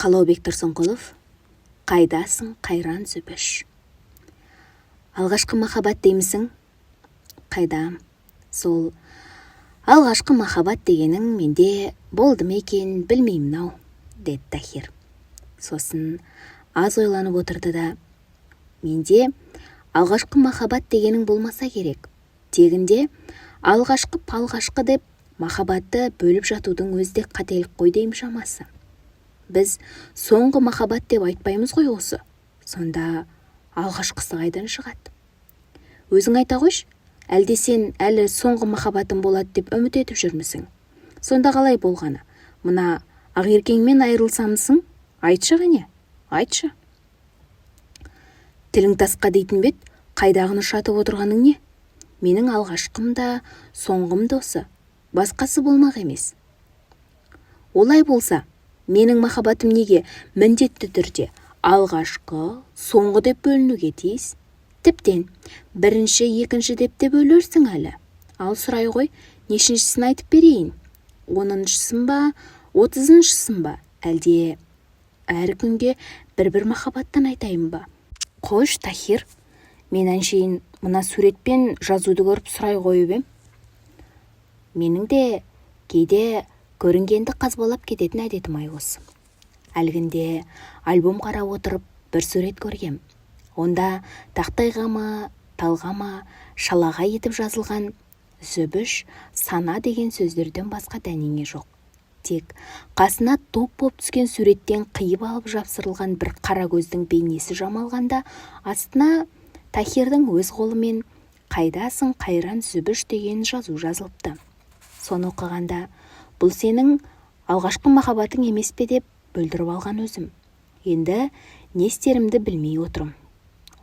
Қалаубек Тұрсынқұлов, қайдасың қайран зүбіш. Алғашқы махаббат деймісің? Қайдам, сол алғашқы махаббат дегенің менде болды ма екен білмеймін-ау, деді Тахир. Сосын аз ойланып отырды да, менде алғашқы махаббат дегенің болмаса керек. Тегінде алғашқы деп махаббатты бөліп жатудың өзде қателік қой дейм шамасы. Біз соңғы махаббат деп айтпаймыз ғой осы. Сонда алғашқысы қайдан шығады? Өзің айта қойшы, әлде сен әлі соңғы махаббатым болады деп үміт етіп жүрмісің? Сонда қалай болғаны? Мына ақеркеңмен айырылсамысың? Айтшы ғане, айтшы. Тілің тасқа дейтін бет, қайдағыны шатып отырғаның не? Менің алғашқым да, соңғым да осы. Басқасы болмақ емес. Олай болса, менің махаббатым неге міндетті түрде алғашқы, соңғы деп бөлінуге тиіс? Тіптен, бірінші, екінші деп те бөлерсің әлі. Ал сұрай ғой, нешіншісін айтып берейін? 10-шысын ба, 30-шысын ба? Әлде әр күнге бір махаббаттан айтайын ба? Қош, Тахир, мен әншейін мына суретпен жазуды көріп сұрай қойып ем. Менің де кейде көрінгенді қазбалап кететін әдетім ай осы. Әлгінде альбом қарап отырып бір сурет көргем. Онда тақтайға ма, талға ма, шалаға етіп жазылған зүбіш, сана деген сөздерден басқа дәнеңе жоқ. Тек қасына топ боп түскен суреттен қиып алып жапсырылған бір қара көздің бейнесі жамалғанда, астына Тахирдің өз қолымен қайдасың қайран зүбіш деген жазу жазылыпты. Соны оқығанда, бұл сенің алғашқы махаббатың емес пе деп бүлдіріп алған өзім. Енді не істерімді білмей отырым.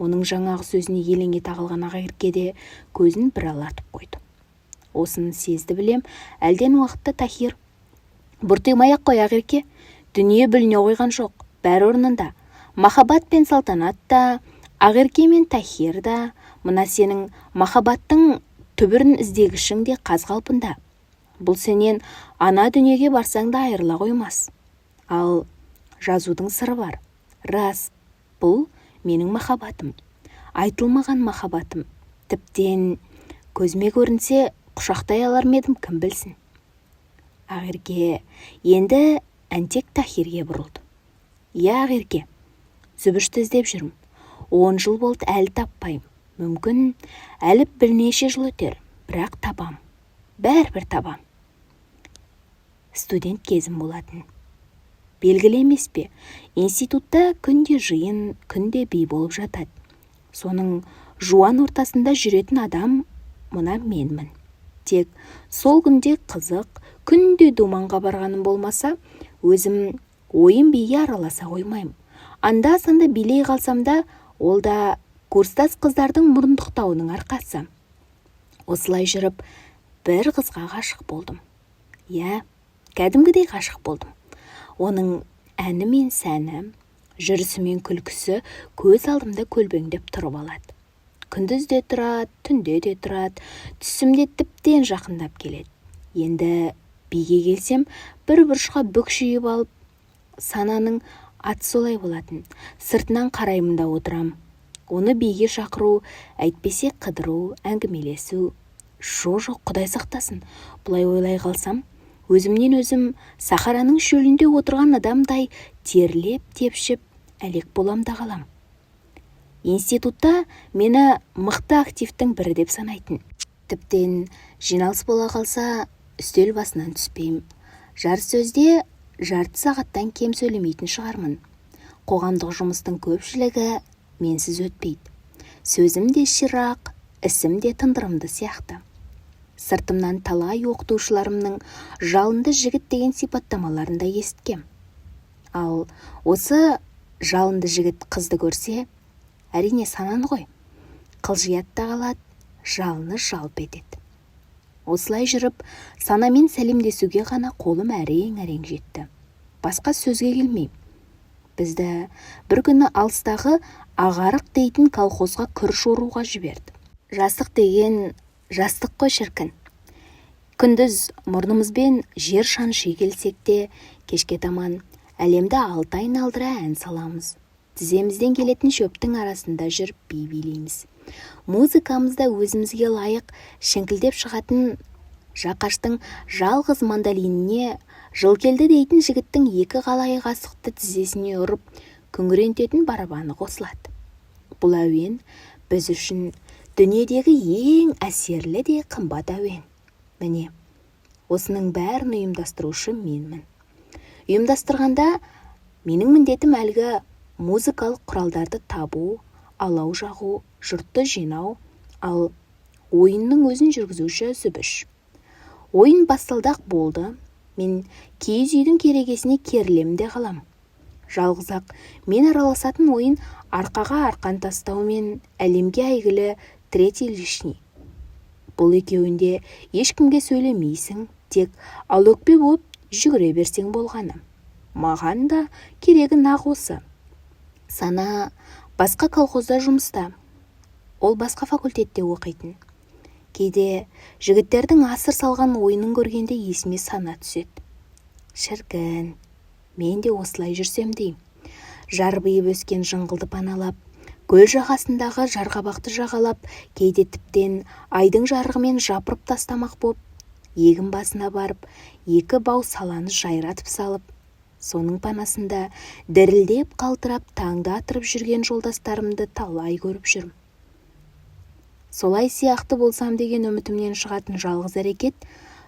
Оның жаңағы сөзіне елеңге тағылған ақерке де көзін бір алатып қойды. Осыны сезді білем, әлден уақытта Тахир: бұртимай-ақ қой ақерке, дүние бүліне қойған жоқ, бәрі орнында. Махаббат пен салтанат та, ақерке мен Тахир да, мына сенің махаббаттың түбірін іздегішің де қаз қалпында. Бұл сенен ана дүниеге барсаң да айырыла қоймас. Ал жазудың сыры бар. Рас, бұл менің махаббатым. Айтылмаған махаббатым. Тіптен көзіме көрінсе құшақтай алар медім, кім білсін. Ақерке енді әнтек Тахирге бұрылды. Иә, ақерке, зүбішті іздеп жүрмін. 10 жыл болды әлі таппайым. Мүмкін әлі бірнеше жыл өтер, бірақ табам. Бәрібір табам. Студент кезім болатын. Белгілі емес пе, институтта күнде жиын, күнде би болып жатады. Соның жуан ортасында жүретін адам мына менмін. Тек сол күнде қызық, күнде думанға барғаным болмаса, өзім ойын биге араласа қоймайым. Анда-санда билей қалсам да, ол да курстас қыздардың мұрындықтауының арқасы. Осылай жүріп, бір қызға ғашық болдым. Иә, кәдімгідей ғашық болдым. Оның әні мен сәні, жүрісі мен күлкісі көз алдымда көлбеңдеп тұрып алады. Күндіз де тұрады, түнде де тұрады, түсімде тіптен жақындап келеді. Енді биге келсем, бір бұрышқа бүкшиіп алып, сананың аты солай болатын. Сыртынан қараймын да отырам. Оны биге шақыру, әйтпесе қыдыру, әңгімелесу. Жоқ, Құдай сақтасын. Бұлай ойлай қалсам, өзімнен өзім Сахараның шөлінде отырған адамдай терлеп, тепшіп, әлек болам да қалам. Институтта мені мықты активтің бірі деп санайтын. Тіптен жиналыс бола қалса, үстел басынан түспеймін. Жар сөзде жарты сағаттан кем сөйлемейтін шығармын. Қоғамдық жұмыстың көпшілігі менсіз өтпейді. Сөзім де ширақ, ісім де тындырымды сияқты. Сыртымнан талай оқытушыларымның жалынды жігіт деген сипаттамаларын да естікем. Ал осы жалынды жігіт қызды көрсе, әрине сананы ғой, қылжият та қалады, жалыны жалп етеді. Осылай жүріп, санамен сәлемдесуге ғана қолым әрең жетті. Басқа сөзге келмеймін. Бізді бір күні алыстағы ағарық дейтін колхозға күріш оруға жіберді. Жастық деген жастық қой шіркін. Күндіз мұрнымызбен жер шанши келсек те, кешке таман әлемді алты айналдыра ән саламыз. Тіземізден келетін шөптің арасында жүріп би билейміз. Музыкамызда өзімізге лайық шіңкілдеп шығатын Жақаштың жалғыз мандолиніне жыл келді дейтін жігіттің екі қалайы қасықты тізесіне ұрып күңірентетін барабаны қосылады. Бұл әуен біз үшін дүниедегі ең әсерлі де қымбат әуен. Міне, осының бәрін ұйымдастырушы менмін. Ұйымдастырғанда менің міндетім әлгі музыкалық құралдарды табу, алау жағу, жұртты жинау, ал ойынның өзін жүргізуші Зүбіш. Ойын басталдақ болды, мен киіз үйдің керегесіне керілемде қалам. Жалғызақ мен араласатын ойын арқаға арқан тастау мен әлемге әйгілі третий лишний. Бұл екеуінде ешкімге сөйлемейсің, тек ал өкпе болып жүгіре берсең болғаны. Маған да керегі нақ осы. Сана басқа колхозда жұмыста. Ол басқа факультетте оқитын. Кейде жігіттердің асыр салған ойынын көргенде есіме сана түседі. Шіркін, мен де осылай жүрсем дейм. Жарбиып өскен жыңғылды паналап, көл жағасындағы жарғабақты жағалап, кейде тіптен айдың жарығымен жапырып тастамақ боп, егін басына барып, екі бау саланы жайратып салып, соның панасында дірілдеп қалтырап таңды атырып жүрген жолдастарымды талай көріп жүрмін. Солай сияқты болсам деген үмітімнен шығатын жалғыз әрекет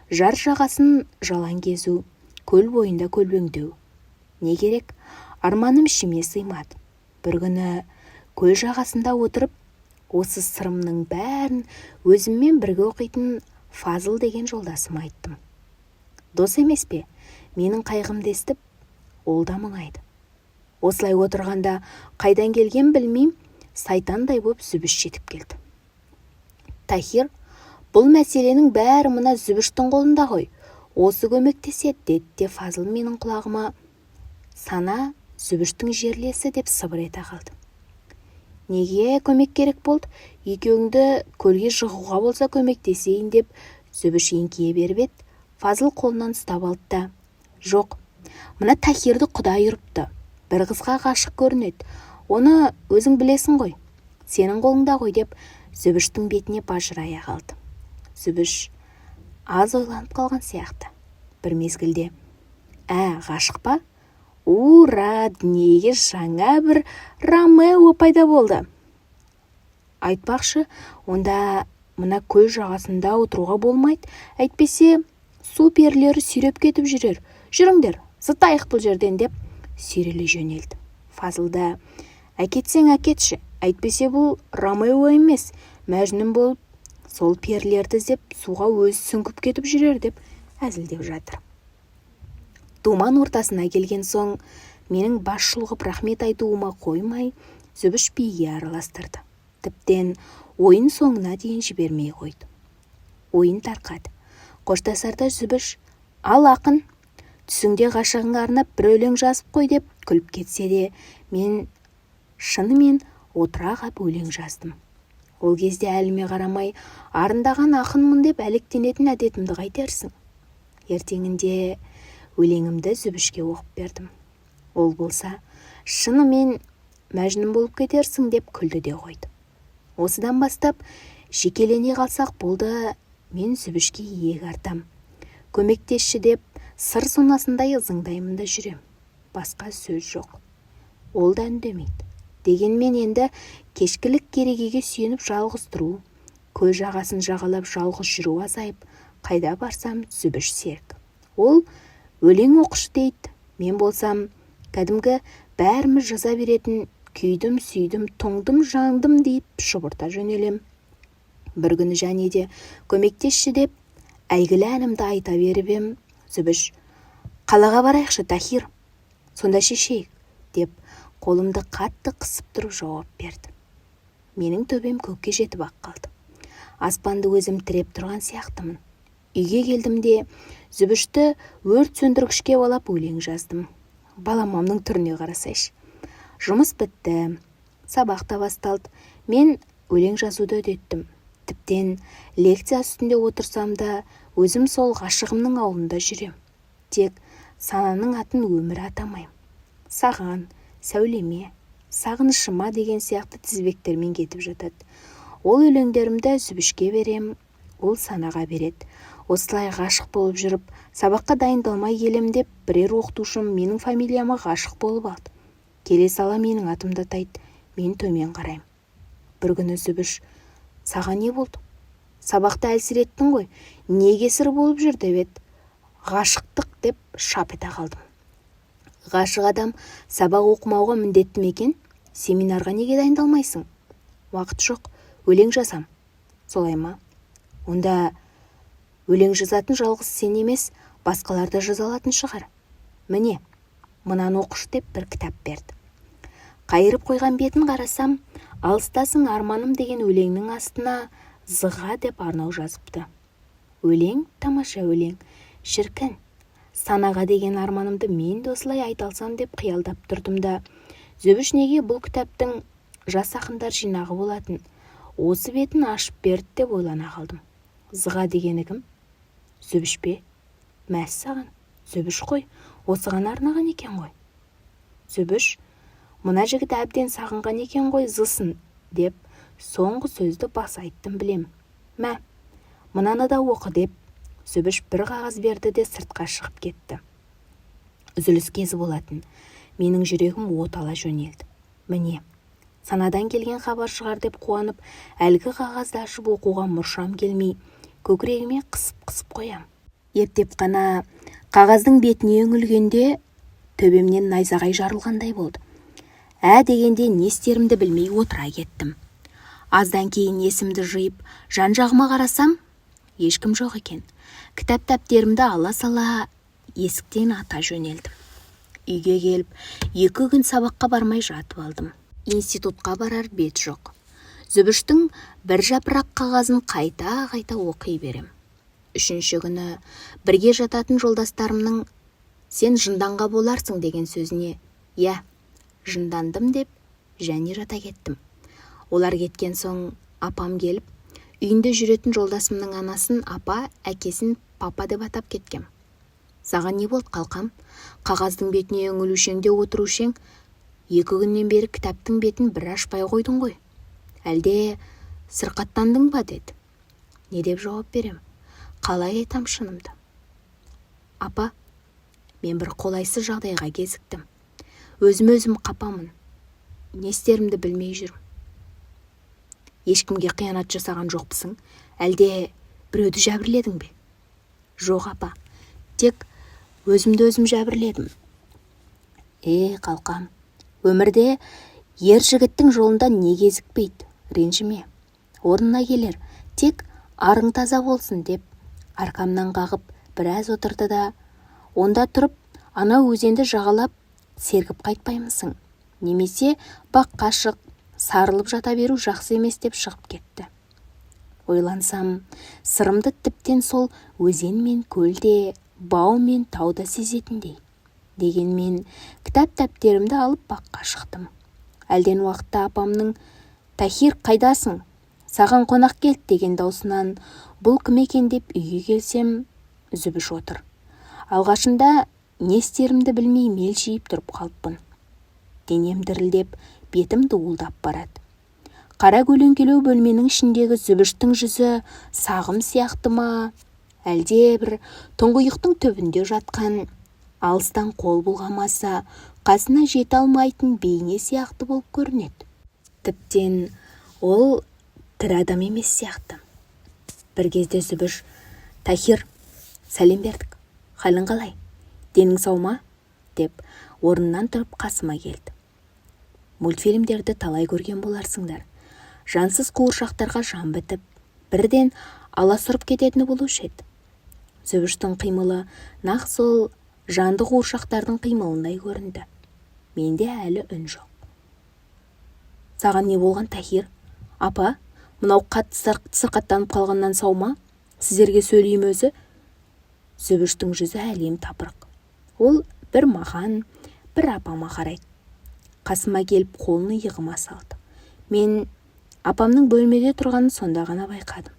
жар жағасын жалаң кезу, көл бойында көлбеңдеу. Не керек? Арманым ішіме сыймады. Бір күні көл жағасында отырып, осы сырымның бәрін өзіммен бірге оқитын Фазыл деген жолдасым айттым. Дос емес пе? Менің қайғымды естіп, ол да мұңайды. Осылай отырғанда қайдан келген білмейм, сайтандай боп Зүбіш жетіп келді. Тахир, бұл мәселенің бәрі мына Зүбіштің қолында ғой. Осы көмектеседі, деді де Фазыл менің құлағыма. Сана Зүбіштің жерлесі деп сыбыр ете қалды. Неге көмек керек болды? Екеуіңді көлге жығуға болса көмектесейін деп Зүбіш еңкейе беріп еді. Фазыл қолынан ұстап алды да. Жоқ, мына Тахирді Құдай ұрыпты. Бір қызға ғашық көрінеді. Оны өзің білесің ғой. Сенің қолыңда ғой деп Зүбіштің бетіне бажырая қалды. Зүбіш аз ойланып қалған сияқты. Бір мезгілде, ғашық па? Ура, дүниеге жаңа бір Ромео пайда болды. Айтпақшы, онда мына көл жағасында отыруға болмайды. Әйтпесе, су перілері сүйреп кетіп жүрер. Жүріңдер, зытайық бұл жерден деп сүйреле жөнелді. Фазылда, әкетсең әкетші, әйтпесе бұл Ромео емес, Мәжнүн болып, сол перілерді іздеп суға өз сүңгіп кетіп жүрер деп әзілдеп жатыр. Думан ортасына келген соң, менің бас шұлғып рахмет айтуыма қоймай, Зүбіш биге араластырды. Тіптен ойын соңына дейін жібермей қойды. Ойын тарқады. Қоштасарда Зүбіш, ал ақын, түсіңде ғашығыңа арнап бір өлең жазып қой деп күліп кетсе де, мен шынымен отыра қап өлең жаздым. Ол кезде әліме қарамай, арындаған ақынмын деп әлектенетін әдетімді қайтерсің. Ертеңінде өлеңімді Зүбішке оқып бердім. Ол болса, шынымен Мәжнүн болып кетерсің деп күлді де қойды. Осыдан бастап, жекелене қалсақ болды, мен Зүбішке иек артам. Көмектесші деп сыр сонасындай ызыңдаймын да жүрем. Басқа сөз жоқ. Ол да үндемейді. Дегенмен енді кешкілік керегеге сүйеніп жалғыз тұру, көл жағасын жағалап жалғыз жүру азайып, қайда барсам Зүбіш серік. Ол өлең оқышы дейді. Мен болсам, кәдімгі бәріміз жаза беретін күйдім, сүйдім, тоңдым, жаңдым deyip шұбырта жөнелем. Бір күні және де көмектесші деп әйгілі әнімді айта беріп ем. Зүбіш, қалаға барайықшы, Тахир, сонда шешейік, деп қолымды қатты қысып тұрып жауап берді. Менің төбем көкке жетіп ақ қалды. Аспанды өзім тіреп тұрған сияқтымын. Үйге келдім де Зүбішті өрт сөндіргішке балап өлең жаздым. Баламамның түріне қарасайшы. Жұмыс бітті, сабақ та басталды. Мен өлең жазуды үдеттім. Тіптен лекция үстінде отырсам да өзім сол ғашығымның ауылында жүрем. Тек сананың атын өмір атамайм. саған, сәулеме, сағынышыма деген сияқты тізбектермен кетіп жатады. Ол өлеңдерімді Зүбішке берем, ол Санаға береді. Осылай ғашық болып жүріп, сабаққа дайындалмай келем деп, бірер оқытушым менің фамилияма ғашық болып алды. Келе сала менің атымды атайды, мен төмен қараймын. Бір күні Зүбіш: саған не болды? Сабақта әлсіреттің ғой, не кесір болып жүр деп еді. Ғашықтық деп шап ете қалдым. Ғашық адам сабақ оқымауға міндетті ме екен? Семинарға неге дайындалмайсың? Уақыт жоқ, өлең жазам. Солай ма? Онда өлең жазатын жалғыз сен емес, басқаларды жаза алатын шығар. Міне, мынаны оқыш деп бір кітап берді. Қайырып қойған бетін қарасам, алыстасың арманым деген өлеңнің астына зыға деп арнау жазыпты. Өлең, тамаша өлең, шіркін. Санаға деген арманымды мен де осылай айта алсам деп қиялдап тұрдым да, Зүбіш неге бұл кітаптың жас ақындар жинағы болатын, осы бетін ашып берді деп ойлана қалдым. Зыға дегені кім? Зүбіш пе? Мәссаған, Зүбіш қой, осыған арнаған екен ғой. Зүбіш, мына жігіт әбден сағынған екен ғой зысын, деп соңғы сөзді бас айттым білем. Мә, мынаны да оқы деп, Зүбіш бір қағаз берді де сыртқа шығып кетті. Үзіліс кезі болатын. Менің жүрегім от ала жөнелді. Міне, Санадан келген хабар шығар деп қуанып, әлгі қағазды ашып оқуға мұршам келмей, көкірегіме қысып қоям. Ептеп қана қағаздың бетіне үңілгенде төбемнен найзағай жарылғандай болды. Дегенде не істерімді білмей отыра кеттім. Аздан кейін есімді жиып, жан-жағыма қарасам, ешкім жоқ екен. Кітап-дәптерімді ала сала есіктен ата жөнелдім. Үйге келіп, 2 күн сабаққа бармай жатып алдым. Институтқа барар бет жоқ. Зүбіштің бір жапырақ қағазын қайта оқи берем. 3-ші күні бірге жататын жолдастарымның сен жынданға боларсың деген сөзіне я, жындандым деп және жата кеттім. Олар кеткен соң апам келіп, үйінде жүретін жолдасымның анасын апа, әкесін папа деп атап кеткем. Саған не болды қалқам? Қағаздың бетіне үңілушеңде отырушең, 2 күннен бері кітаптың бетін бір ашпай қойдың ғой. Әлде сырқаттандың ба деді. Не деп жауап берем? Қалай айтам шынымды? Апа, мен бір қолайсыз жағдайға кезіктім. Өзім қапамын. Не істерімді білмей жүрмін. Ешкімге қиянат жасаған жоқпысың? Әлде біреуді жәбірледің бе? Жоқ апа, тек өзімді жәбірледім. Қалқам, өмірде ер жігіттің жолында не кезікпейді, ренжіме. Орнына келер, тек арың таза болсын деп, арқамнан қағып біраз отырды да, онда тұрып, ана өзенді жағалап, сергіп қайтпаймысың? Немесе баққа шық, сарылып жата беру жақсы емес деп шығып кетті. Ойлансам, сырымды тіптен сол өзен мен көлде, бау мен тауда сезетіндей. Дегенмен, кітап-дәптерімді алып баққа шықтым. Әлден уақытта апамның «Тахир, қайдасың? Саған қонақ келді» деген даусынан бұл кім екен деп үйге келсем, Зүбіш отыр. Алғашында не істерімді білмей мелшиіп тұрып қалыппын. Денем дірілдеп, бетім дуылдап барады. Қара көлеңкелеу бөлменің ішіндегі Зүбіштің жүзі сағым сияқты ма, әлде бір тұңғиықтың түбінде жатқан, алыстан қол бұлғамаса, қасына жете алмайтын бейне сияқты болып көрінеді. Тіптен ол тірі адам емес сияқты. Бір кезде Зүбіш: «Тахир, сәлем бердік. Халің қалай? Денің сау ма?» деп орнынан тұрып қасыма келді. Мультфильмдерді талай көрген боларсыңдар. Жансыз қуыршақтарға жан бітіп, бірден аласұрып кететіні болушы еді. Зүбіштің қимылы нақ сол жанды қуыршақтардың қимылындай көрінді. Менде әлі үн жоқ. «Саған не болған, Тахир? Апа, мынау қатты сырқаттанып қалғаннан сау ма? Сіздерге сөйлейім өзі?» Зүбіштің жүзі әлем тапырық. Ол бір маған, бір апама қарайды. Қасыма келіп қолын иығыма салды. Мен апамның бөлмеде тұрғанын сонда ғана байқадым.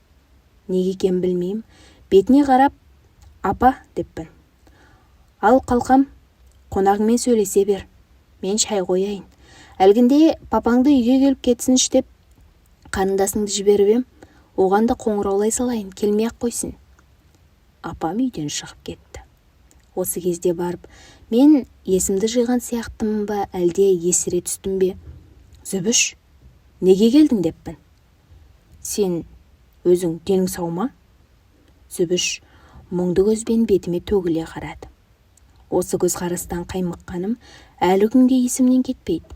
Неге екенін білмеймін, бетіне қарап «Апа» деппін. «Ал қалқам, қонағыңмен сөйлесе бер. мен шай қояйын. Әлгінде папаңды үйге келіп кетсінші деп қарындасыңды жіберіп ем, оған да қоңыраулай салайын, келмей-ақ қойсын. Апам үйден шығып кетті. Осы кезде барып, мен есімді жиған сияқтымын ба, әлде есіре түстім бе? Зүбіш, неге келдің деппін. Сен өзің денің сау ма? Зүбіш мұңды көзбен бетіме төгіле қарады. Осы көзқарастан қаймыққаным әлі күнге есімнен кетпейді.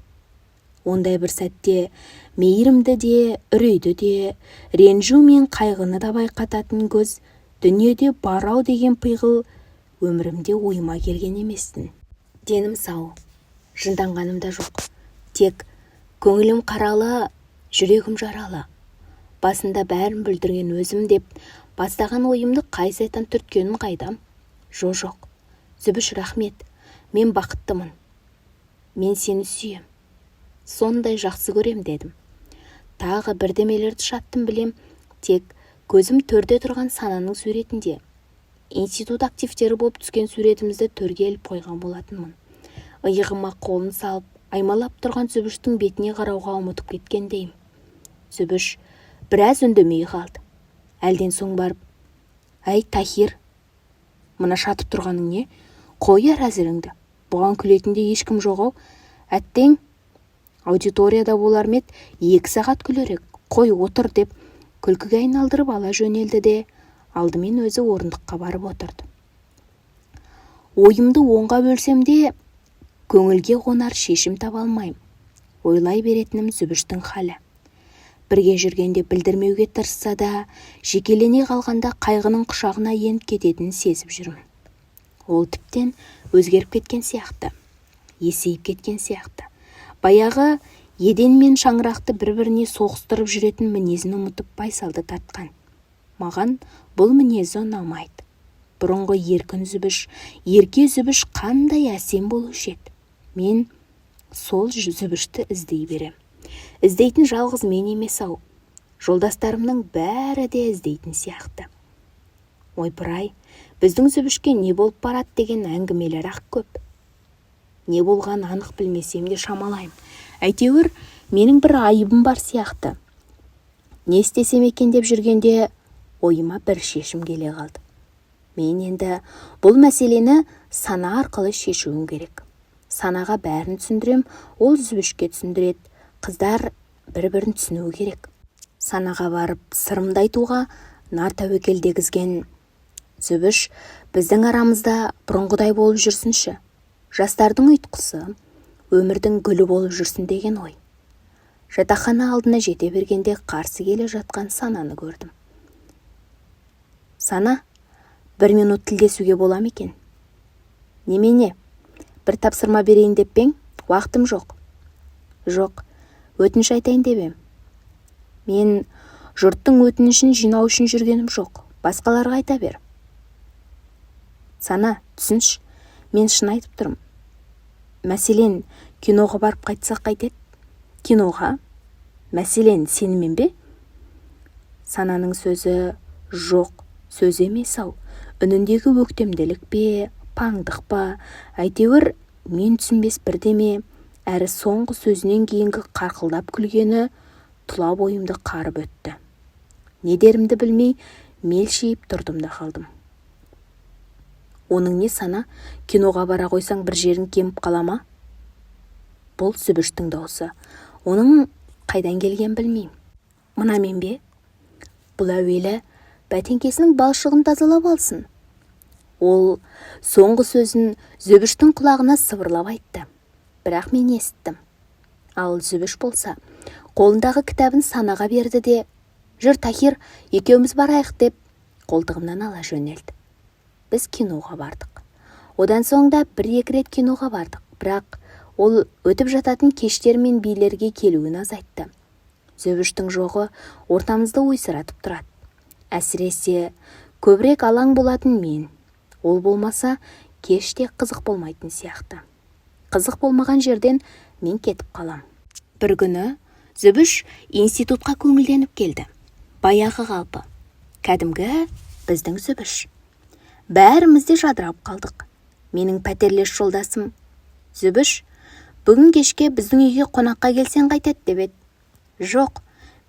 Ондай бір сәтте мейірімді де, үрейді де, ренжу мен қайғыны да байқататын көз дүниеде бар-ау деген пиғыл өмірімде ойыма келген еместін. Денім сау, жынданғаным да жоқ. Тек көңілім қаралы, жүрегім жаралы. Басында бәрін бүлдірген өзім деп бастаған ойымды қай сайтан түрткенін қайдам? Жоқ. Зүбіш, рахмет, мен бақыттымын. Мен сені сүйем. Сондай жақсы көрем дедім. Тағы бірдемелерді шаттым білем, тек көзім төрде тұрған Сананың суретінде. Институт активтері болып түскен суретімізді төрге іліп қойған болатынмын. Иығыма қолын салып, аймалап тұрған Зүбіштің бетіне қарауға ұмытып кеткендейім. Зүбіш біраз үндемей қалды. Әлден соң барып, әй Тахир, мына шатып тұрғаның не? Қой әзіріңді. Бұған күлетінде ешкім жоқ-ау. Әттең, аудиторияда болар мед, 2 сағат күлерек. Қой отыр деп күлкіге айналдырып ала жөнелді де, алдымен өзі орындыққа барып отырды. Ойымды оңға бөлсем де, көңілге қонар шешім таба алмайым. Ойлай беретінім Зүбіштің халі. Бірге жүргенде білдірмеуге тырысса да, жекелене қалғанда қайғының құшағына еніп кететінін сезіп жүрмін. Ол тіптен өзгеріп кеткен сияқты, есейіп кеткен сияқты. Баяғы еден мен шаңырақты бір-біріне соғыстырып жүретін мінезін ұмытып байсалды тартқан. Маған бұл мінезі ұнамайды. Бұрынғы еркін Зүбіш, ерке Зүбіш қандай әсем болушы еді. Мен сол Зүбішті іздей берем. Іздейтін жалғыз мен емес-ау. Жолдастарымның бәрі де іздейтін сияқты. Ойпыр-ай, біздің Зүбішке не болып барады деген әңгімелер ақ көп. Не болған анық білмесем де шамалайым. Әйтеуір, менің бір айыбым бар сияқты. Не істесем екен деп жүргенде ойыма бір шешім келе қалды. Мен енді бұл мәселені Сана арқылы шешуім керек. Санаға бәрін түсіндірем, ол Зүбішке түсіндіреді. Қыздар бір-бірін түсінуі керек. Санаға барып сырымды айтуға нар тәуекел дегізген. Зүбіш, біздің арамызда бұрынғыдай болып жүрсінші. Жастардың ұйтқысы, өмірдің гүлі болып жүрсін деген ой. Жатақхана алдына жете бергенде қарсы келе жатқан Сананы көрдім. Сана, 1 минут тілдесуге бола ма екен? Немене? Бір тапсырма берейін деп пең? Уақытым жоқ. Жоқ, өтініш айтайын деп ем. Мен жұрттың өтінішін жинау үшін жүргенім жоқ. Басқаларға айта бер. Сана, түсінші, мен шын айтып тұрмын. Мәселен, киноға барып қайтсақ қайтеді? Киноға? Мәселен, сенімен бе? Сананың сөзі жоқ, сөз емес-ау. Үніндегі өктемділік пе, паңдық па, әйтеуір мен түсінбес бірдеме, әрі соңғы сөзінен кейінгі қарқылдап күлгені тұла бойымды қарып өтті. Не дерімді білмей, мелшиіп тұрдым да қалдым. Оның не Сана, киноға бара қойсаң бір жерін кеміп қала ма? Бұл Зүбіштің даусы. Оның қайдан келген білмеймін. Мына мен бе? Бұл әуелі бәтеңкесінің балшығын тазалап алсын. Ол соңғы сөзін Зүбіштің құлағына сыбырлап айтты. Бірақ мен естіттім. Ал Зүбіш болса, қолындағы кітабын Санаға берді де, жүр Тахир, екеуміз барайық деп, қолтығымнан ала жөнелді. Біз киноға бардық. Одан соң да 1-2 рет киноға бардық. Бірақ ол өтіп жататын кештер мен билерге келуін азайтты. Зүбіштің жоғы ортамызды ойсыратып тұрады. Әсіресе көбірек алаң болатын мен. Ол болмаса кеште қызық болмайтын сияқты. Қызық болмаған жерден мен кетіп қалам. Бір күні Зүбіш институтқа көңілденіп келді. Баяғы қалпы. Кәдімгі біздің Зүбіш. Бәрімізде жадырап қалдық. Менің пәтерлес жолдасым Зүбіш бүгін кешке біздің үйге қонаққа келсең қайтеді деп еді. Жоқ,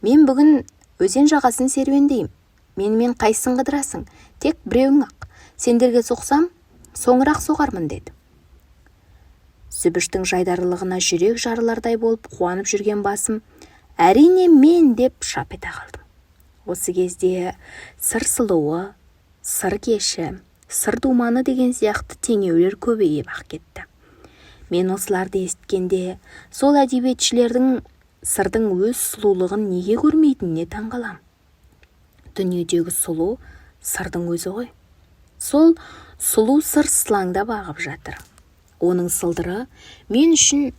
мен бүгін өзен жағасын серуендеймін. Менімен қайсың қыдырасың? Тек біреуің ақ. Сендерге соқсам, соңырақ соғармын деді. Зүбіштің жайдарлығына жүрек жарылардай болып қуанып жүрген басым, әрине мен деп шап ете қалдым. Осы кезде сыр сұлуы, сыр кеші, сыр думаны деген сияқты теңеулер көбейіп-ақ кетті. Мен осыларды естігенде, сол әдебиетшілердің сырдың өз сұлулығын неге көрмейтініне таңғалам. Дүниедегі сұлу сырдың өзі ғой. Сол сұлу сыр сылаңдап ағып жатыр. Оның сылдыры мен үшін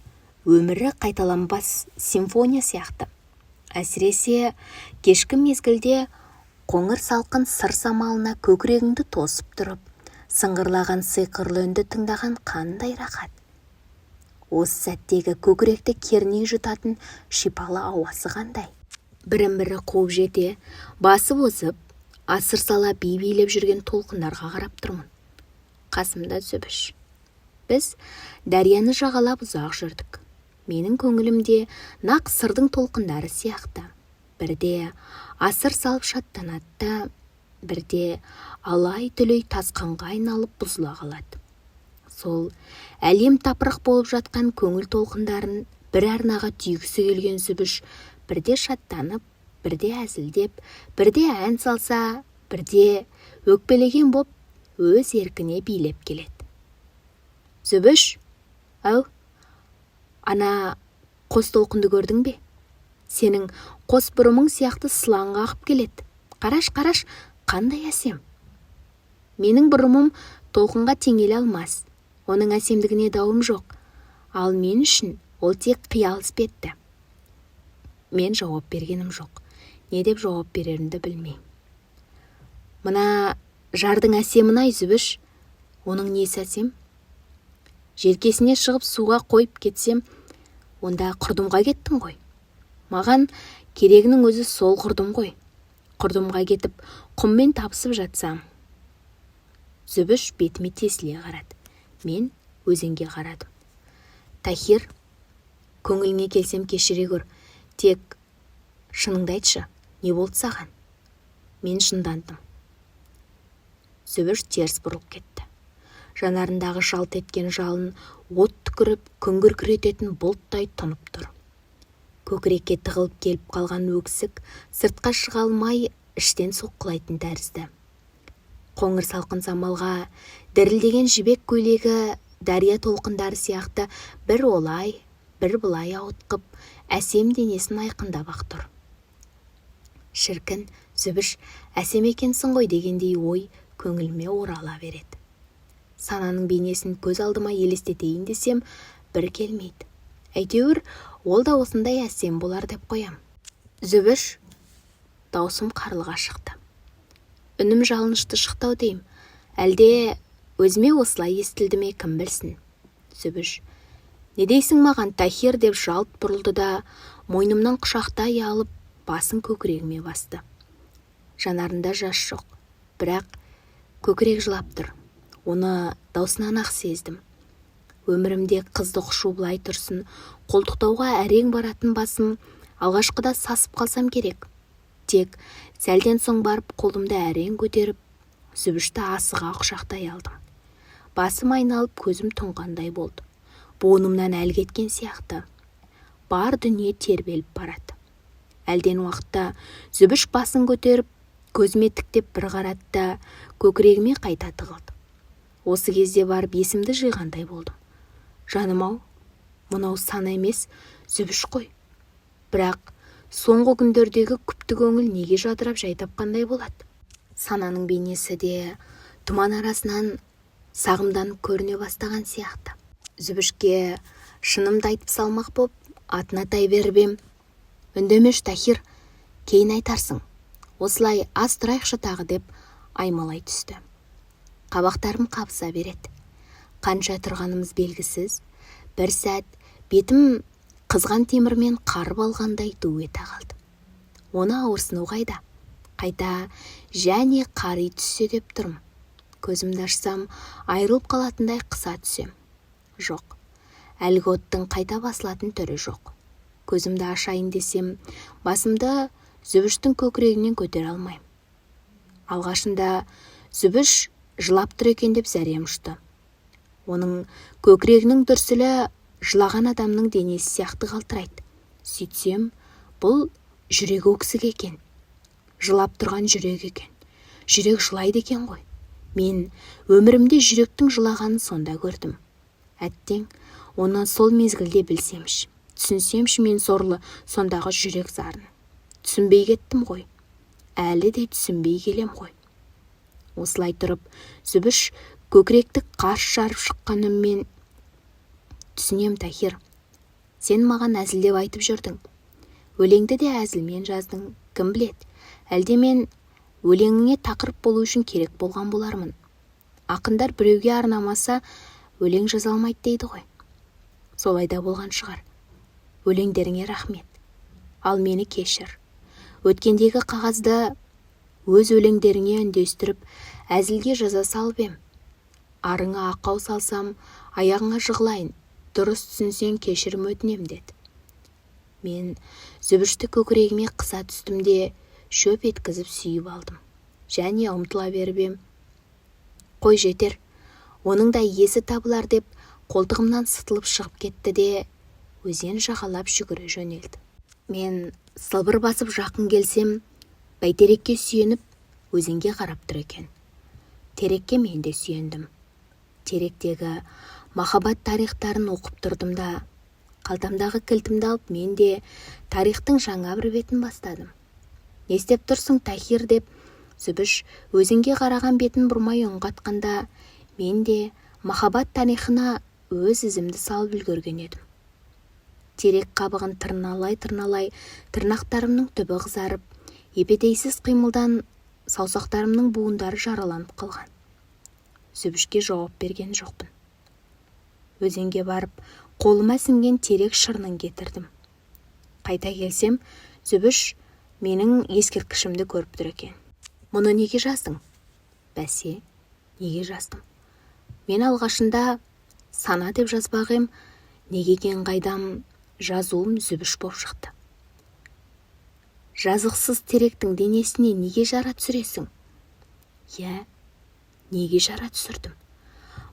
өмірі қайталанбас симфония сияқты. Әсіресе кешкі мезгілде қоңыр салқын сыр самалына көкірегіңді тосып тұрып, сыңғырлаған сиқырлы үнді тыңдаған қандай рахат. Осы сәттегі көкіректі керней жұтатын шипалы ауасы қандай. Бірін-бірі қуып жете, басып озып, асыр сала би-билеп жүрген толқындарға қарап тұрмын. Қасымда Зүбіш. Біз дарияны жағалап ұзақ жүрдік. Менің көңілімде нақ сырдың толқындары сияқты. Бірде асыр салып шаттанады, бірде алай-түлей тасқынға айналып бұзыла қалады. Сол әлем тапырық болып жатқан көңіл толқындарын бір арнаға түйгісі келген Зүбіш бірде шаттанып, бірде әзілдеп, бірде ән салса, бірде өкпелеген боп өз еркіне билеп келеді. Зүбіш, ау, ана қос толқынды көрдің бе? Сенің қос бұрымың сияқты сылаңға ағып келеді. Қараш, қандай әсем. Менің бұрымым толқынға теңеле алмас. Оның әсемдігіне дауым жоқ. Ал мен үшін ол тек қиял іспетті. Мен жауап бергенім жоқ. Не деп жауап берерімді білмеймін. Мына жардың әсемін-ай, Зүбіш. Оның несі әсем? Желкесіне шығып суға қойып кетсем, онда құрдымға кеттің ғой. Маған керегінің өзі сол құрдым ғой. Құрдымға кетіп, құммен табысып жатсам. Зүбіш бетіме тесіле қарады. Мен өзенге қарадым. Тахир, көңіліңе келсем кешіре көр. Тек шыныңды айтшы, не болды саған? Мен шындандым. Зүбіш теріс бұрылып кетті. Жанарындағы жалт еткен жалын от түкіріп, күңгіркірететін бұлттай тұнып тұр. Көкірекке тығылып келіп қалған өксік сыртқа шыға алмай іштен соққылайтын тәрізді. Қоңыр салқын самалға дірілдеген жібек көйлегі дария толқындары сияқты бір олай, бір былай ауытқып, әсем денесін айқындап-ақ тұр. Шіркін, Зүбіш, әсем екенсің ғой дегендей ой көңіліме орала береді. Сананың бейнесін көз алдыма елестетейін десем, бір келмейді. Әйтеуір, ол да осындай әсем болар деп қоям. Зүбіш, даусым қарлыға шықты. Үнім жалынышты шықтау дейм. Әлде өзіме осылай естілді ме, кім білсін. Зүбіш, не дейсің маған, Тахир деп жалт бұрылды да, мойнымнан құшақтай алып, басын көкірегіме басты. Жанарында жас жоқ, бірақ көкірек жылап тұр. Оны даусынан ақ сездім. Өмірімде қызды құшу былай тұрсын, қолтықтауға әрең баратын басым алғашқыда сасып қалсам керек. Тек сәлден соң барып қолымды әрең көтеріп, Зүбішті асыға құшақтай алдым. Басым айналып көзім тұнғандай болды. Буынымнан әл кеткен сияқты. Бар дүние тербеліп барады. Әлден уақытта Зүбіш басын көтеріп, көзіме тіктеп бір қаратты, көкірегіме қайта тығылды. Осы кезде барып есімді жиғандай болдым. Жаным-ау, мынау сана емес, Зүбіш қой. Бірақ соңғы күндердегі күпті көңіл неге жадырап жай тапқандай болады? Сананың бейнесі де тұман арасынан сағымдан көріне бастаған сияқты. Зүбішке шынымды айтып салмақ боп, атына тай беріп ем. Үндемеш, Тахир, кейін айтарсың. Осылай аз тұрайықшы тағы деп аймалай түсті. Қабақтарым қабыса береді. Қанша тұрғанымыз белгісіз, бір сәт бетім қызған темірмен қарып алғандай ду ете қалды. Оны ауырсыну қайда? Қайта және қари түссе деп тұрмын. Көзімді ашсам, айырылып қалатындай қыса түсем. Жоқ, әлгі оттың қайта басылатын түрі жоқ. Көзімді ашайын десем, басымды Зүбіштің көкірегінен көтере алмайым. Алғашында Зүбіш жылап тұр екен деп зәрем ұшты. Оның көкірегінің дүрсілі жылаған адамның денесі сияқты қалтырайды. Сөйтсем, бұл жүрек өксік екен. Жылап тұрған жүрек екен. Жүрек жылайды екен ғой. Мен өмірімде жүректің жылағанын сонда көрдім. Әттең, оны сол мезгілде білсемші, түсінсемші мен сорлы сондағы жүрек зарын. Түсінбей кеттім ғой. Әлі де түсінбей келем ғой. Осылай тұрып, Зүбіш көкіректі қарш жарып шыққан үнмен: түсінем, Тахир. Сен маған әзілдеп айтып жүрдің. Өлеңді де әзілмен жаздың. Кім біледі, әлде мен өлеңіңе тақырып болу үшін керек болған болармын. Ақындар біреуге арнамаса, өлең жаза алмайды дейді ғой. Солай да болған шығар. Өлеңдеріңе рахмет. Ал мені кешір. Өткендегі қағазды өз өлеңдеріңе үндестіріп, әзілге жаза салып ем. Арыңа ақау салсам, аяғыңа жығылайын. Дұрыс түсінсең кешірім өтінем, деді. Мен Зүбішті көкірегіме қыса түстім де шөп еткізіп сүйіп алдым. Және ұмтыла беріп ем. Қой, жетер. Оның да есі табылар деп қолтығымнан сытылып шығып кетті де өзен жағалап жүгіре жөнелді. Мен сылбыр басып жақын келсем, бәйтерекке сүйеніп, өзенге қарап тұр екен. Терекке мен де сүйендім. Теректегі махаббат тарихтарын оқып тұрдым да, қалтамдағы кілтімді алып, мен де тарихтың жаңа бір бетін бастадым. Не істеп тұрсың, Тахир, деп Зүбіш өзенге қараған бетін бұрмай үн қатқанда, мен де махаббат тарихына өз ізімді салып үлгерген едім. Терек қабығын тырналай, тырнақтарымның түбі қызарып, епетейсіз қимылдан саусақтарымның буындары жараланып қалған. Зүбішке жауап берген жоқпын. Өзенге барып, қолыма сіңген терек шырнын кетірдім. Қайта келсем, Зүбіш менің ескерткішімді көріп тұр екен. Мұны неге жаздың? Бәсе, неге жаздым? Мен алғашында сана деп жазбақ ем, неге екен қайдам, жазуым Зүбіш боп шықты. Жазықсыз теректің денесіне неге жара түсіресің? Я, неге жара түсірдім?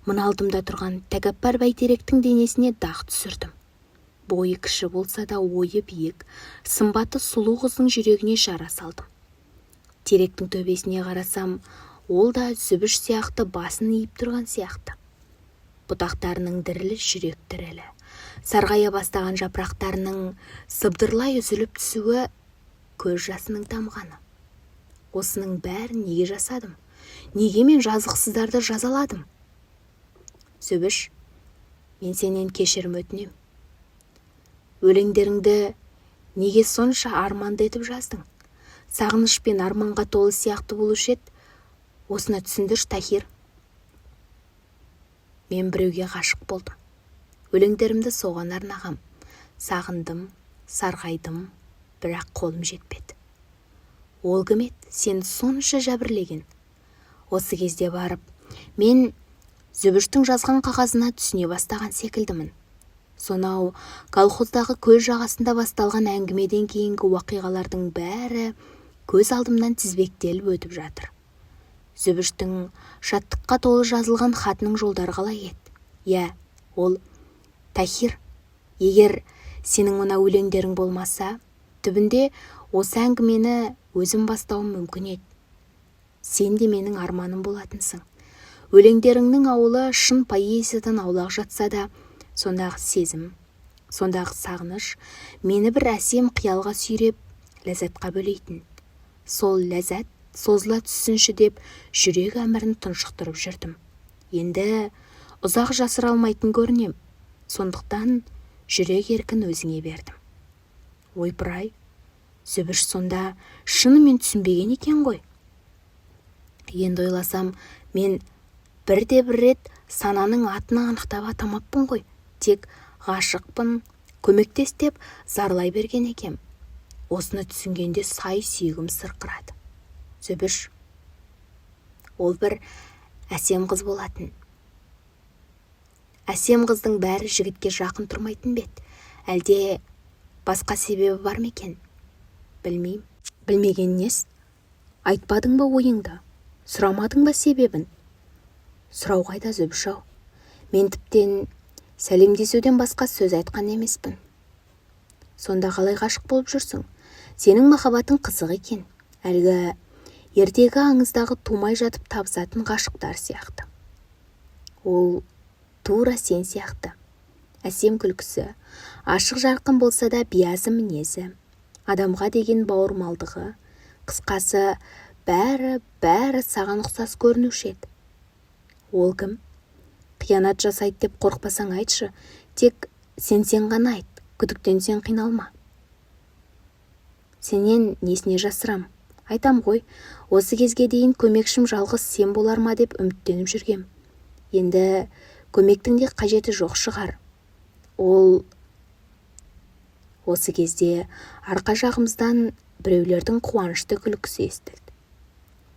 Мына алдымда тұрған тәкаппар бәйтеректің денесіне дақ түсірдім. Бойы кіші болса да ойы биік, сымбаты сұлу қыздың жүрегіне жара салдым. Теректің төбесіне қарасам, ол да Зүбіш сияқты басын иіп тұрған сияқты. Бұтақтарының дірілі жүрек дірілі, сарғая бастаған жапырақтарының сыбдырлай үзіліп түсуі көз жасының тамғаны. Осының бәрін неге жасадым? Неге мен жазықсыздарды жазаладым? Зүбіш, мен сенен кешірім өтінем. Өлеңдеріңді неге сонша арманды етіп жаздың? Сағыныш пен арманға толы сияқты болушы еді. Осыны түсіндірші, Тахир. Мен біреуге ғашық болдым. Өлеңдерімді соған арнағам. Сағындым, сарғайдым, бірақ қолым жетпеді. Ол кім еді сені сонша жәбірлеген? Осы кезде барып, мен Зүбіштің жазған қағазына түсіне бастаған секілдімін. Сонау колхоздағы көл жағасында басталған әңгімеден кейінгі уақиғалардың бәрі көз алдымнан тізбектеліп өтіп жатыр. Зүбіштің шаттыққа толы жазылған хатының жолдары қалай еді? Я, ол: Тахир, егер сенің мына өлеңдерің болмаса, түбінде осы әңгімені өзім бастауым мүмкін еді. Сен де менің арманым болатынсың. Өлеңдеріңнің ауылы шын поэзиядан аулақ жатса да, сондағы сезім, сондағы сағыныш мені бір әсем қиялға сүйреп, ләззатқа бөлейтін. Сол ләззат созыла түссінші деп жүрек әмірін тұншықтырып жүрдім. Енді ұзақ жасыра алмайтын көрінем. Сондықтан жүрек еркін өзіңе бердім. Ойпыр-ай, Зүбіш сонда шынымен түсінбеген екен ғой. Енді ойласам, мен бірде-бір рет сананың атын анықтап атамаппын ғой. Тек ғашықпын, көмектес деп зарлай берген екем. Осыны түсінгенде сай сүйегім сырқырады. Зүбіш, ол бір әсем қыз болатын. Әсем қыздың бәрі жігітке жақын тұрмайтын бет. Әлде басқа себебі бар ма екен? Білмеймін. Білмеген нес? Айтпадың ба ойыңды? Сұрамадың ба себебін? Сұрау қайда Зүбіш-ау? Мен тіптен сәлемдесуден басқа сөз айтқан емеспін. Сонда қалай ғашық болып жүрсің? Сенің махаббатың қызық екен. Әлгі ертегі аңыздағы тумай жатып табысатын ғашықтар сияқты. Ол тура сен сияқты. Әсем күлкісі, ашық жарқын болса да биязы мінезі, адамға деген бауырмалдығы, қысқасы бәрі саған ұқсас көрінуші еді. Ол кім? Қиянат жасайды деп қорықпасаң айтшы, тек сен ғана айт, күдіктенсең қиналма. Сенен несіне жасырам? Айтам ғой, осы кезге дейін көмекшім жалғыз сен болар ма деп үміттеніп жүргем. Енді көмектің де қажеті жоқ шығар. Ол осы кезде арқа жағымыздан біреулердің қуанышты күлкісі естілді.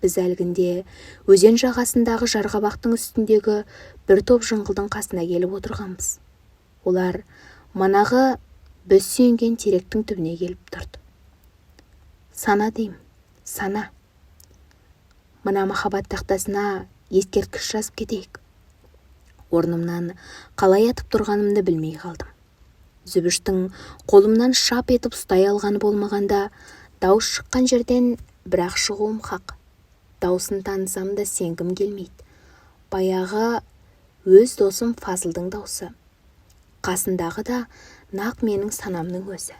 Біз әлгінде өзен жағасындағы жарғабақтың үстіндегі бір топ жыңғылдың қасына келіп отырғанбыз. Олар манағы біз сүйенген теректің түбіне келіп тұрды. Сана дейм, сана. Мына махаббат тақтасына ескерткіш жазып кетейік. Орнымнан қалай атып тұрғанымды білмей қалдым. Зүбіштің қолымнан шап етіп ұстай алғаны болмағанда, дауыс шыққан жерден бірақ шығуым хақ. Даусын танысам да сенгім келмейді. Баяғы өз досым Фазылдың даусы. Қасындағы да нақ менің санамның өзі.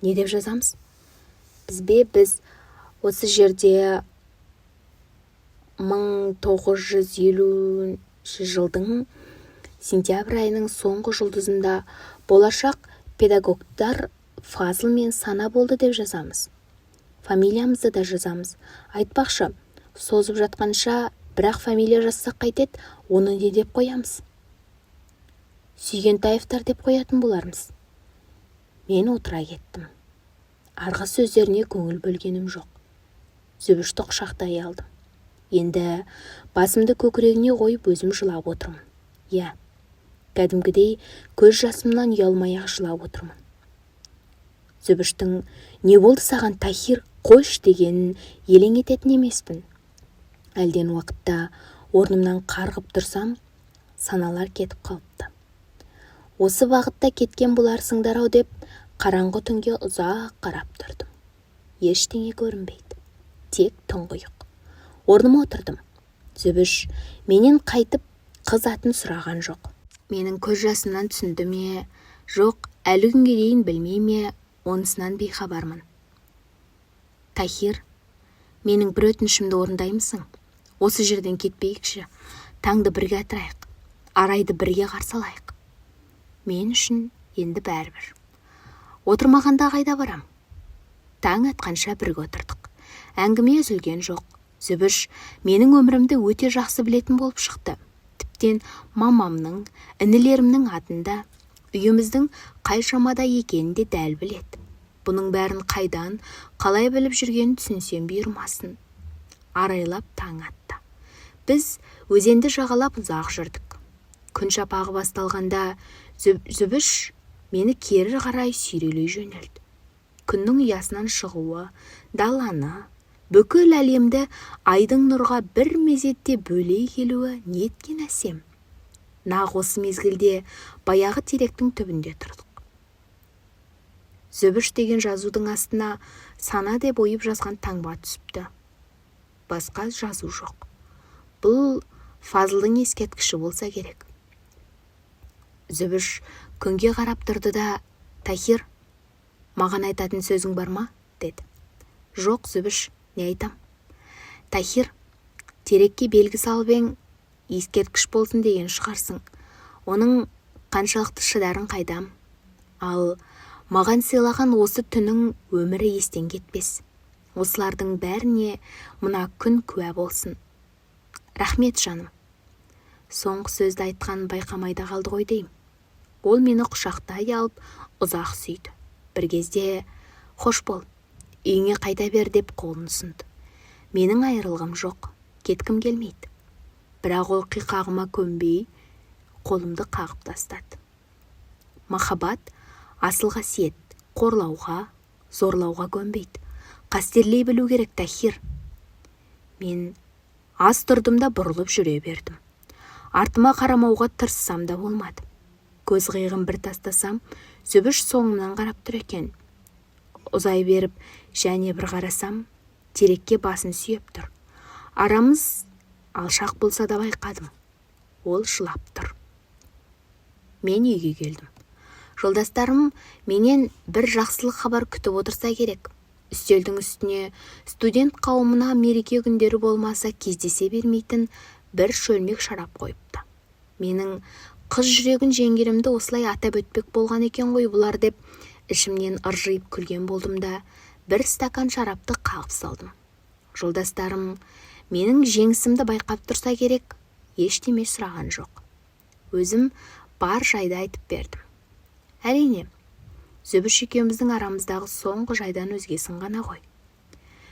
Не деп жазамыз? Біз осы жерде 1950 жылдың сентябрь айының соңғы жұлдызында болашақ педагогтар Фазыл мен Сана болды деп жазамыз. Фамилиямызды да жазамыз. Айтпақшы, созып жатқанша бірақ фамилия жазсақ қайтеді, оны не деп қоямыз? Сүйгентаевтар деп қоятын болармыз. Мен отыра кеттім. Арғы сөздеріне көңіл бөлгенім жоқ. Зүбішті құшақтай алдым. Енді басымды көкірегіне қойып өзім жылап отырмын. Иә, кәдімгідей көз жасымнан ұялмай-ақ жылап отырмын. Зүбіштің не болды саған Тахир, қойш дегенін елең ететін емеспін. Әлден уақытта орнымнан қарғып тұрсам, саналар кетіп қалыпты. Осы бағытта кеткен боларсыңдар-ау деп қараңғы түнге ұзақ қарап тұрдым. Ештеңе көрінбейді. Тек тұңғиық. Орныма отырдым. Зүбіш менен қайтып қыз атын сұраған жоқ. Менің көз жасымнан түсінді ме, жоқ, әлі күнге дейін білмей ме, онысынан бейхабармын. Тахир, менің бір өтінішімді орындаймысың? Осы жерден кетпейікші. Таңды бірге атырайық. Арайды бірге қарсы алайық. Мен үшін енді бәрібір. Отырмағанда қайда барам? Таң атқанша бірге отырдық. Әңгіме үзілген жоқ. Зүбіш менің өмірімді өте жақсы білетін болып шықты. Тіптен мамамның, інілерімнің атында, үйіміздің қай шамада екенін де дәл біледі. Бұның бәрін қайдан, қалай біліп жүргенін түсінсем бұйырмасын. Арайлап таң атты. Біз өзенді жағалап ұзақ жүрдік. Күн шапағы басталғанда Зүбіш мені кері қарай сүйрелей жөнелді. Күннің ұясынан шығуы, даланы, бүкіл әлемді айдың нұрға бір мезетте бөлей келуі неткен әсем. Нақ осы мезгілде баяғы теректің түбінде тұрдық. Зүбіш деген жазудың астына Сана деп ойып жазған таңба түсіпті. Басқа жазу жоқ. Бұл Фазылдың ескерткіші болса керек. Зүбіш күнге қарап тұрды да, Тахир, маған айтатын сөзің бар ма? Деді. Жоқ, Зүбіш, не айтам? Тахир, терекке белгі салып ең, ескерткіш болсын деген шығарсың. Оның қаншалықты шыдарын қайдам. Ал маған сыйлаған осы түнің өмірі естен кетпес. Осылардың бәріне мына күн куә болсын. Рахмет жаным. Соңғы сөзді айтқан байқамайда қалды ғой дейм. Ол мені құшақтай алып ұзақ сүйді. Бір кезде «Хош бол, үйіңе қайта бер» деп қолын ұсынды. Менің айырылғым жоқ, кеткім келмейді. Бірақ ол қиқағыма көнбей, қолымды қағып тастады. Махаббат асыл қасиет, қорлауға, зорлауға көнбейді. Қастерлей білу керек, Тахир. Мен аз тұрдым да бұрылып жүре бердім. Артыма қарамауға тырыссам да болмады. Көз қиығын бір тастасам, Зүбіш соңымнан қарап тұр екен. Ұзай беріп, және бір қарасам, терекке басын сүйеп тұр. Арамыз алшақ болса да байқадым. Ол жылап тұр. Мен үйге келдім. Жолдастарым менен бір жақсылық хабар күтіп отырса керек. Үстелдің үстіне студент қауымына мереке күндері болмаса кездесе бермейтін бір шөлмек шарап қойыпты. Менің қыз жүрегін жеңгенімді осылай атап өтпек болған екен ғой бұлар деп ішімнен ыржиып күлген болдым да бір стакан шарапты қағып салдым. Жолдастарым менің жеңісімді байқап тұрса керек, ештеме сұраған жоқ. Өзім бар жайды айтып бердім. Әрине, Зүбіш екеуміздің арамыздағы соңғы жайдан өзгесін ғана ғой.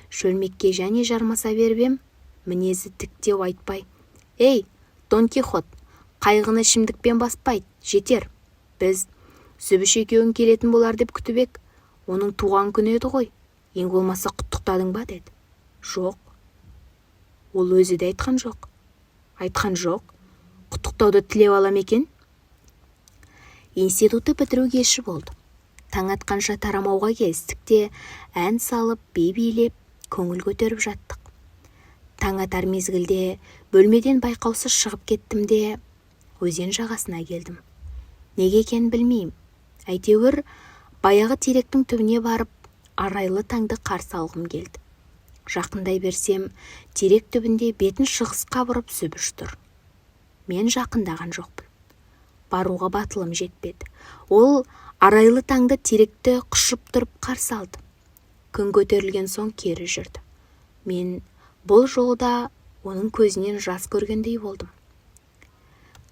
Шөлмекке және жармаса бербем, мінезі тіктеу айтпай: «Ей, Дон Кихот, қайғыны ішімдікпен баспайды, жетер. Біз Зүбіш екеуің келетін болар деп күтіп ек. Оның туған күні еді ғой. Ең болмаса құттықтадың ба?» деді. «Жоқ». Ол өзі де айтқан жоқ. Айтқан жоқ. Құттықтауды тілеп алам екен. Институты бітіру кеші болды. Таң атқанша тарамауға келістік те ән салып, би билеп, көңіл көтеріп жаттық. Таң атар мезгілде бөлмеден байқаусыз шығып кеттім де өзен жағасына келдім. Неге екенін білмеймін. Әйтеуір баяғы теректің түбіне барып, арайлы таңды қарсы алғым келді. Жақындай берсем, терек түбінде бетін шығысқа бұрып Зүбіш тұр. Мен жақындаған жоқпын. Баруға батылым жетпеді. Ол арайлы таңды теректі құшып тұрып қарсы алды. Күн көтерілген соң кері жүрді. Мен бұл жолда оның көзінен жас көргендей болдым.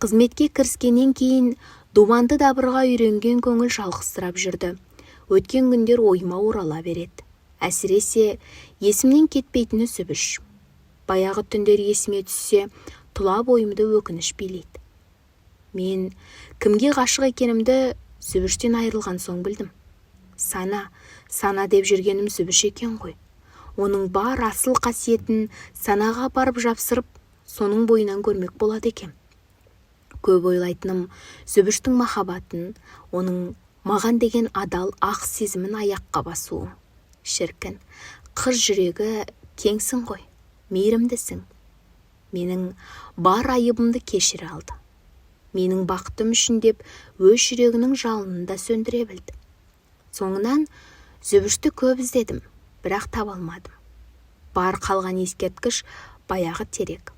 Қызметке кіріскеннен кейін думанды дабырға үйренген көңіл жалғызсырап жүрді. Өткен күндер ойыма орала береді. Әсіресе есімнен кетпейтіні Зүбіш. Баяғы түндер есіме түссе, тұла бойымды өкініш билейді. Мен кімге ғашық екенімді Зүбіштен айырылған соң білдім. Сана деп жүргенім Зүбіш екен ғой. Оның бар асыл қасиетін санаға барып жапсырып, соның бойынан көрмек болады екен. Көп ойлайтыным Зүбіштің махаббатын, оның маған деген адал ақ сезімін аяққа басуы. Шіркін, қыз жүрегі кеңсің ғой, мейірімдісің. Менің бар айыбымды кешіре алды. Менің бақытым үшін деп өз жүрегінің жалынын да сөндіре білді. Соңынан Зүбішті көп іздедім, бірақ таба алмадым. Бар қалған ескерткіш баяғы терек.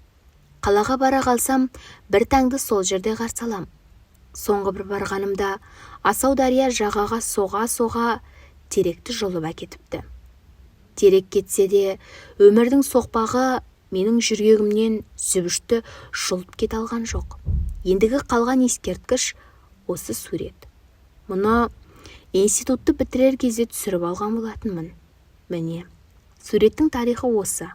Қалаға бара қалсам, бір таңды сол жерде қарсы алам. Соңғы бір барғанымда Асау дария жағаға соға-соға теректі жұлып әкетіпті. Терек кетсе де, өмірдің соқпағы менің жүрегімнен Зүбішті жұлып кете алған жоқ. Ендігі қалған ескерткіш осы сурет. Мұны институтты бітірер кезде түсіріп алған болатынмын. Міне, суреттің тарихы осы.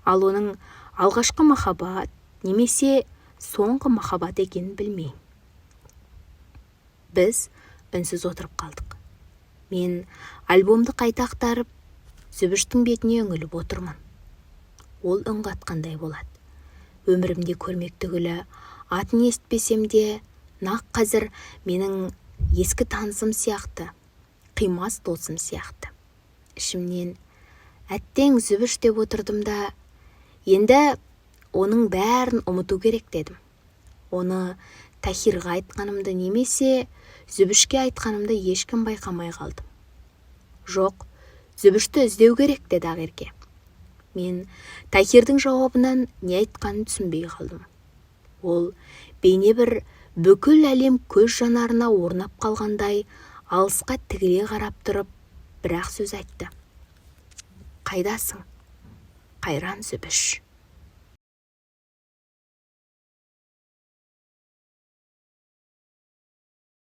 Ал оның алғашқы махаббат немесе соңғы махаббат екенін білмей. Біз үнсіз отырып қалдық. Мен альбомды қайта ақтарып, Зүбіштің бетіне үңіліп отырмын. Ол үн қатқандай болады. Өмірімде көрмек түгілі, атын естпесем де, нақ қазір менің ескі танысым сияқты, қимас досым сияқты. Ішімнен әттең Зүбіш деп отырдым да, енді оның бәрін ұмыту керек дедім. Оны Тахирға айтқанымды немесе Зүбішке айтқанымды ешкім байқамай қалды. Жоқ, Зүбішті іздеу керек деді Ақерке. Мен Тахирдің жауабынан не айтқанын түсінбей қалдым. Ол бейне бір бүкіл әлем көз жанарына орнап қалғандай алысқа тігіле қарап тұрып, бірақ сөз айтты. Қайдасың, қайран Зүбіш?